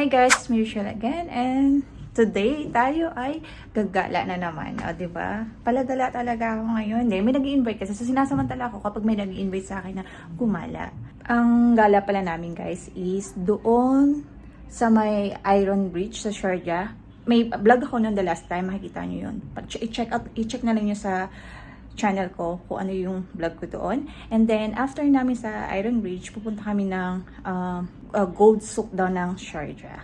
Hi guys, it's Michelle again and today tayo ay gaggala na naman. O, diba? Paladala talaga ako ngayon. May nag-i-invite kasi sinasamantala ako kapag may nag-i-invite sa akin na gumala. Ang gala pala namin guys is doon sa may Iron Bridge sa Sharjah. May vlog ako noon the last time, makikita nyo yun. I-check na lang nyo sa channel ko kung ano yung vlog ko doon. And then, after namin sa Iron Bridge, pupunta kami ng gold souk daw ng Sharjah.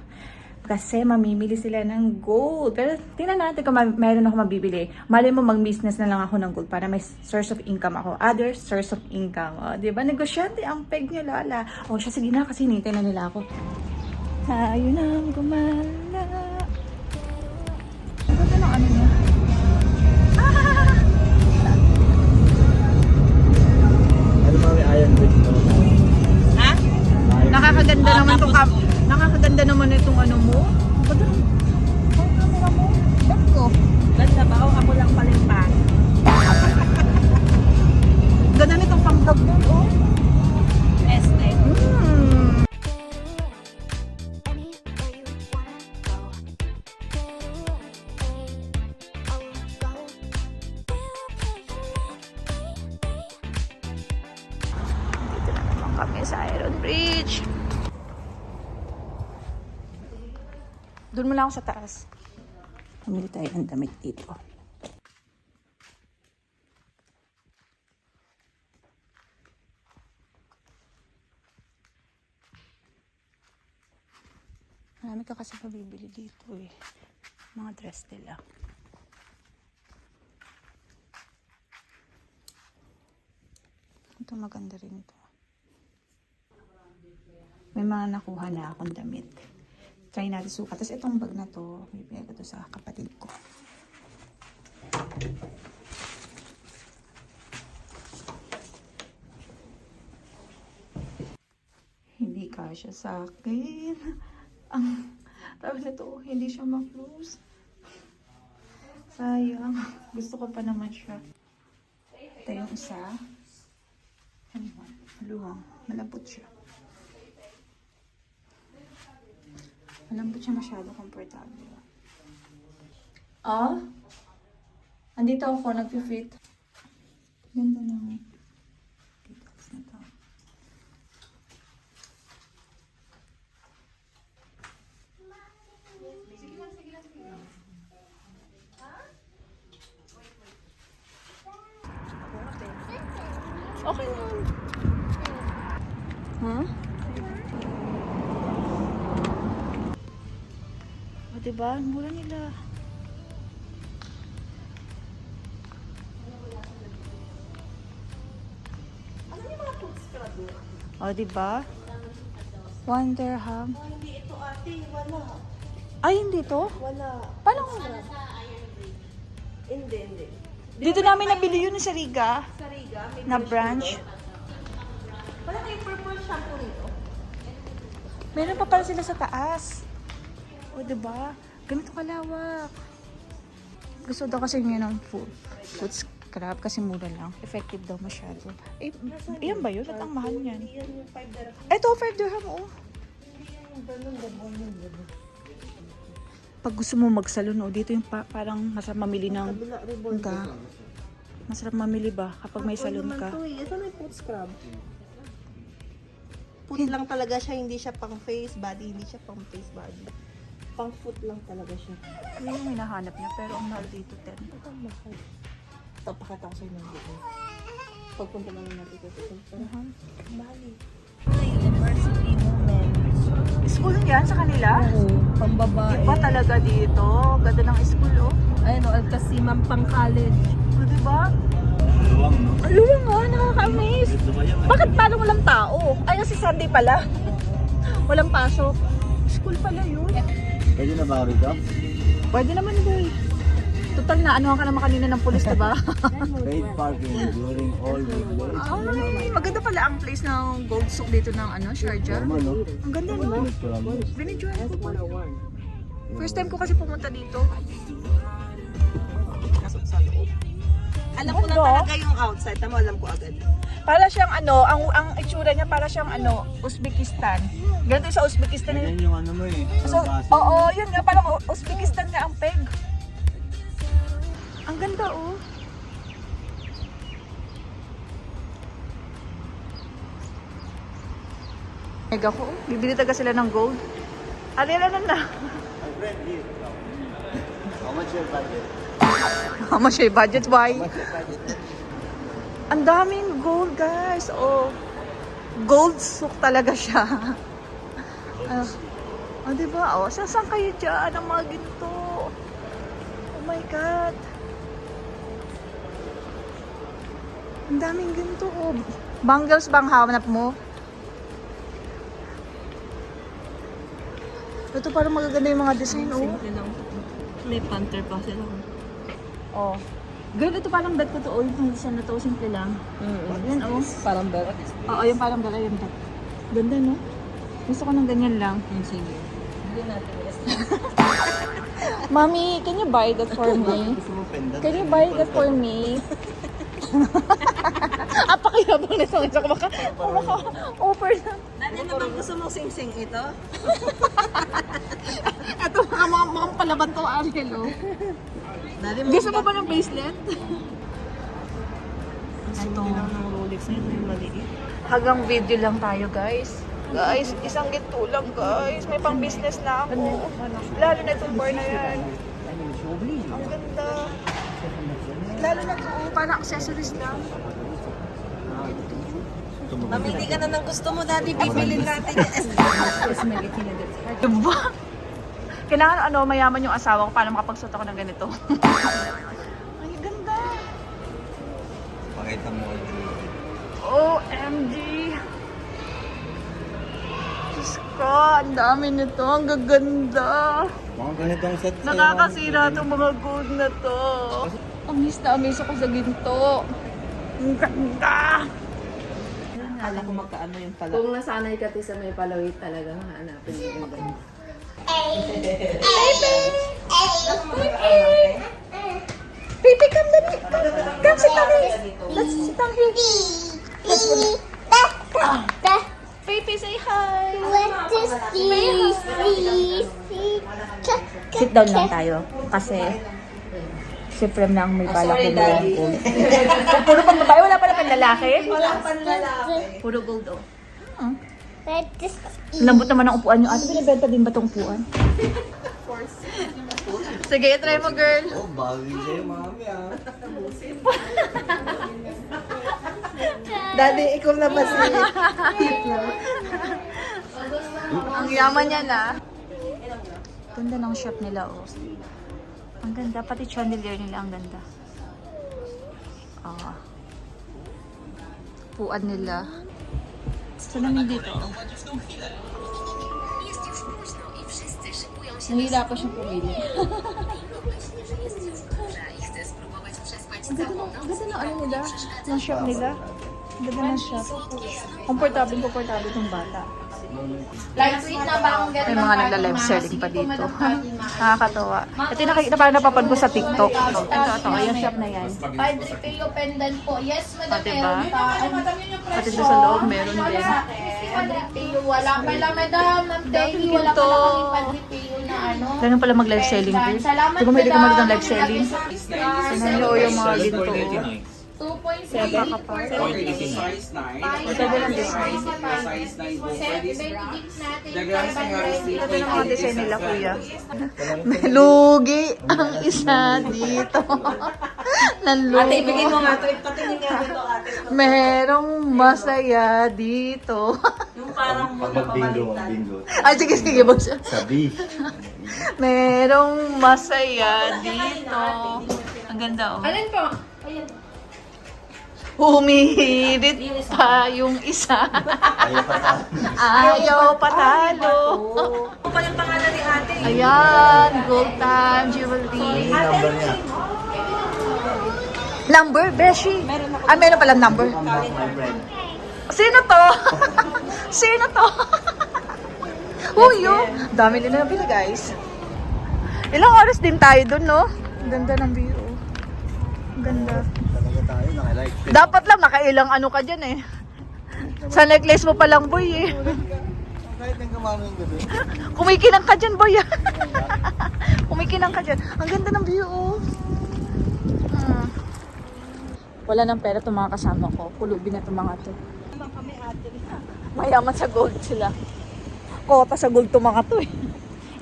Kasi mamimili sila ng gold. Pero tingnan natin kung mayroon ako mabibili. Malay mo mag-business na lang ako ng gold para may source of income ako. Other source of income. O, diba? Negosyante ang peg niyo, Lola. O, siya, sige na kasi hinintay na nila ako. Tayo nang gumala. Ang ganda ng ano niya. Ha? Nakakaganda naman itong nakakaganda naman itong ano mo. Ganda ng camera mo. Ba't ko? Ganda ba? O ako lang pala yung pangit. Ganda nitong panggab mo, oh. Este. Dito na naman kami sa Iron Bridge. Doon muna ako sa taas. Pamili tayo ng damit dito. Marami ka kasi mabibili dito eh. Mga dress nila. Ito maganda rin ito. May mga nakuha na akong damit. Try natin sukat. Tapos itong bag na to, bibigay ko to sa kapatid ko. Hindi kasya sa akin. Ang tawag na to, hindi siya ma-close. Sayang. Gusto ko pa naman siya. Ito yung isa. Luwang. Malambot siya. Malambot siya, masyado komportable. Ah? Andito ako, nag-fit. Ganda na. Details na to. Okay naman. Huh? O, diba? Ang mura nila. Ano yung mga food scrub mo? O, diba? 1 dirham. Hindi ito ate, wala. Ay, hindi to? Wala. Paano? Hindi. Dito namin nabili yun sa Riga. Sa Riga, may Na branch. wala kayong purple shampoo nito? Meron pa pala sila sa taas. O, diba? Ganito kalawak. Gusto daw kasi nyo ng food scrub kasi mura lang. Effective daw masyado. Eh, yan ba yun? At ang mahal niyan. Yan yung 5 dirham. Ito, 5 dirham, oh. Yung ganun, gabon. Pag gusto mo magsalon, oh, dito yung parang masarap mamili ng Kabila, ribbon. Masarap mamili ba kapag may salon ka? Ito na yung foot scrub. Foot lang talaga siya, hindi siya pang face body, hindi siya pang face body. Pang foot lang talaga siya. Yun yung hinahanap niya, pero ang mahal dito 10. Ito ang mahal. Ito, pakita ko sa'yo ng dito. Pagpunta namin natin dito. Mahal eh. University women. School yan sa kanila? Oo, pambabae. Iba talaga dito. Ganda ng school, oh. Ayun o, Alcasiman pang college. O, diba? Luwang, no? Luwang nga, nakaka-amaze. Bakit parang walang tao? Ay, kasi Sunday pala. Walang pasok. School pala yun. Pwede na ba rito? Pwede naman, boy. Total na, ano ka naman kanina ng pulis, diba? Paid parking during all weekdays. Ay, maganda pala ang place ng Gold Souk dito ng Sharjah. Tama, no? Ang ganda, no? Binidyoan ko po. First time ko kasi pumunta dito. Nasot sa loob. Alam ko na talaga yung outside. Tama, alam ko agad. Para siyang ano, ang itsura niya para siyang ano, Uzbekistan. Ganito sa Uzbekistan na Yan yung ano mo eh. So, oo, yun nga, parang Uzbekistan nga ang peg. Ang ganda, oh. Mega ko, bibili talaga sila ng gold. Alila na. My friend, here. How much your budget? How much your budget, why? How much your budget? Ang daming gold, guys. Oh, gold souk talaga siya. Oh, diba? Oh, saan kayo dyan ang mga ginto? Oh my God. Ang daming ginto. Oh. Bangles bang hanap mo? Ito parang magaganda yung mga design, oh. Simple lang. May panther pa sila. Oh. Girl, ito parang bet ko to. Oh, yung design na to, simple lang. Yan, oh. Parang belt. Oo, yung parang gala yung bet. Ganda, no? Gusto ko ng ganyan lang. Sige. Hindi natin yes. Mommy, can you buy that for me? Gusto mo pendant? Can you buy that for me? Apakiyabang na sa ko offer na. Dati naman gusto mong sing-sing ito? Ito mukhang palaban to, Ariel, oh. Dati Gusto mo ba ng bracelet? Ito. ng Rolex na ito yung maliit. Hanggang video lang tayo, guys. Guys, isang ginto lang, guys. May pang business na ako. Lalo na itong bar na yan. Ang ganda. Lalo na ito, parang accessories lang. Mamili ka na ng gusto mo, Daddy. Bibilin natin yan. Diba? Kailangan mayaman yung asawa ko para makapagsuot ako ng ganito. Ay, ganda. Pakita mo kayo. OMG! Diyos ko, ang dami nito. Ang gaganda. Mga ganitong set sa'yo, Nakakasira itong mga gold na to. Amis na amis ako sa ginto. Ang ganda! Alam ko magkaano yung pala. Kung nasanay ka sa may palawit talaga, hanapin mo yung ganyan. Baby, come dali. Come, sit down here. Let's sit down here. Baby, say hi. Sit down lang tayo. Kasi si Frem lang may balak Sorry, ng Daddy. gold. Puro pang babae, wala pala pang lalaki. Walang panlalaki. Puro gold, oh. Lambot naman ang upuan nyo. Ate, binibenta din ba itong upuan? Sige, try mo, girl. Oh, bagay sa'yo, mami ah. Daddy, ikaw na ba si... Ang yaman niya na. Ganda ng shop nila, oh. Ang ganda, pati chandelier nila, ang ganda. Ah. Puan nila. Saan namin dito, oh. Nahila pa siyang pumili. Ang ganda ng ano nila, ng shop nila. Ang ganda ng shop. Komportable itong bata. Lightweight na ba ang May mga nagla-live selling pa dito. Nakakatawa. Ito yung nakikita parang napapad ko sa TikTok. Ito, yung shop na yan. Padre Pio pendant po. Yes, madam. Ah, diba? Meron pa. Pati doon sa loob, meron din. Padre Pio. Wala pala, madam. Ma'am Peggy, wala Ito. pala kami Padre Pio na ano. Ganun pala mag-live selling din. Salamat, Di ba may madam. mag live selling? Tingnan nyo yung mga ginto. 2.6. Size 9. Ganda ng design. Size 9 go for this bra. Benedict natin. The grams ng Harris Ganda ng mga design nila, kuya. May lugi ang isa dito. Ate, ibigay mo Nanlugi. nga ito. Patingin nga dito, ate. Merong masaya dito. Yung parang Magbingo, pabaliktad. magbingo. Ay, sige, boss. Sabi. Merong masaya dito. Ang ganda, oh. Alin po? Ayan. Humihirit pa yung isa. Ayaw pa sa Ayaw patalo. Ano pa yung pangalan ni ate? Ayan, gold time jewelry. yung number niya. Number, Beshi. Ah, meron palang number. My friend. Sino to? Sino to? Huyo. Dami nila nabili, guys. Ilang oras din tayo dun, no? Ganda ng view. Ang ganda. Talaga tayo, naka-like. Dapat lang nakailang ano ka dyan eh. Sa necklace mo palang boy eh. Kahit nang kamano yung gabi. Kumikinang ka dyan boy. Kumikinang ka dyan. Ang ganda ng view oh. Wala ng pera itong mga kasama ko. Kulubin na itong mga to. Mayaman sa gold sila. Kota sa gold itong mga to eh.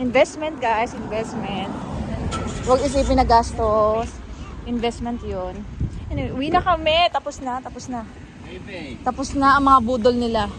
Investment guys, investment. Huwag isipin na gastos. Investment yun. Anyway, uwi na kami. Tapos na. Tapos na ang mga budol nila.